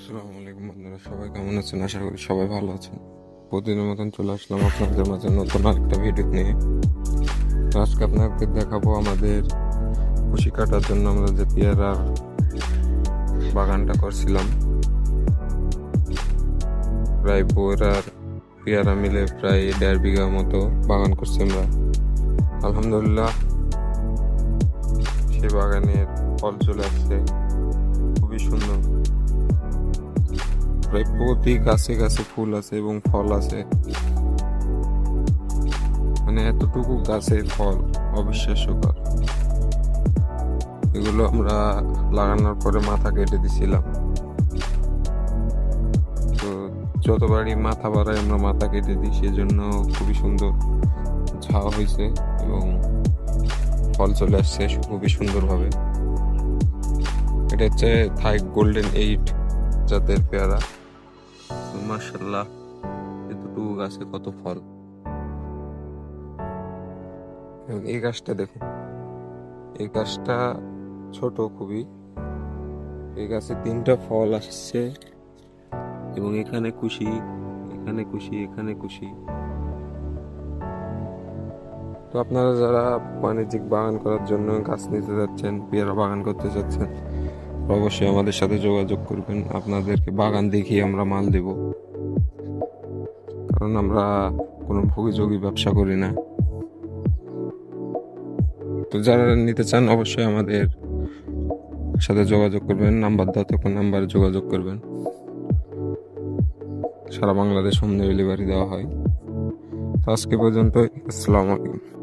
আসসালামু আলাইকুম বন্ধুরা, সবাই কেমন আছেন? আশা করি সবাই ভালো আছেন। প্রতিদিনের মতন চলে আসলাম আপনাদের মাঝে নতুন আরেকটা ভিডিও নিয়ে। তো আজকে আপনাকে দেখাবো আমাদের খুশি কাটার জন্য আমরা যে পেয়ারার বাগানটা করছিলাম। প্রায় পেয়ারা মিলে প্রায় 1.5 বিঘা মতো বাগান করছি আমরা। আলহামদুলিল্লাহ, সে বাগানের ফল চলে আসছে, খুবই সুন্দর। প্রায় প্রতি গাছে গাছে ফুল আছে এবং ফল আছে, মানে এতটুকু গাছের ফল অবিশ্বাস্যকর। এগুলো আমরা লাগানোর পরে মাথা কেটে দিছিলাম। তো যতবারই মাথা বাড়ায় আমরা মাথা কেটে দিই, সেজন্য খুবই সুন্দর ঝাউ হয়েছে এবং ফল চলে আসছে খুবই সুন্দরভাবে। এটা হচ্ছে থাই গোল্ডেন 8 জাতের পেয়ারা। মাশাআল্লাহ, এতটুকু গাছে কত ফল। এই গাছটা দেখুন, এই গাছটা ছোট খুবই। এই গাছে 3টা ফল আসছে এবং এখানে কুশি, এখানে কুশি, এখানে কুশি। তো আপনারা যারা বাণিজ্যিক বাগান করার জন্য গাছ নিতে যাচ্ছেন, পেয়ারা বাগান করতে যাচ্ছেন, অবশ্যই আমাদের সাথে যোগাযোগ করবেন। আপনাদেরকে বাগান দেখিয়ে আমরা মাল দেব, কারণ আমরা কোনো ভোগীযোগী ব্যবসা করি না। তো যারা নিতে চান অবশ্যই আমাদের সাথে যোগাযোগ করবেন। নাম্বার দাও, তখন নাম্বারে যোগাযোগ করবেন। সারা বাংলাদেশ হোম ডেলিভারি দেওয়া হয়। তো আজকে পর্যন্ত, আসসালামু আলাইকুম।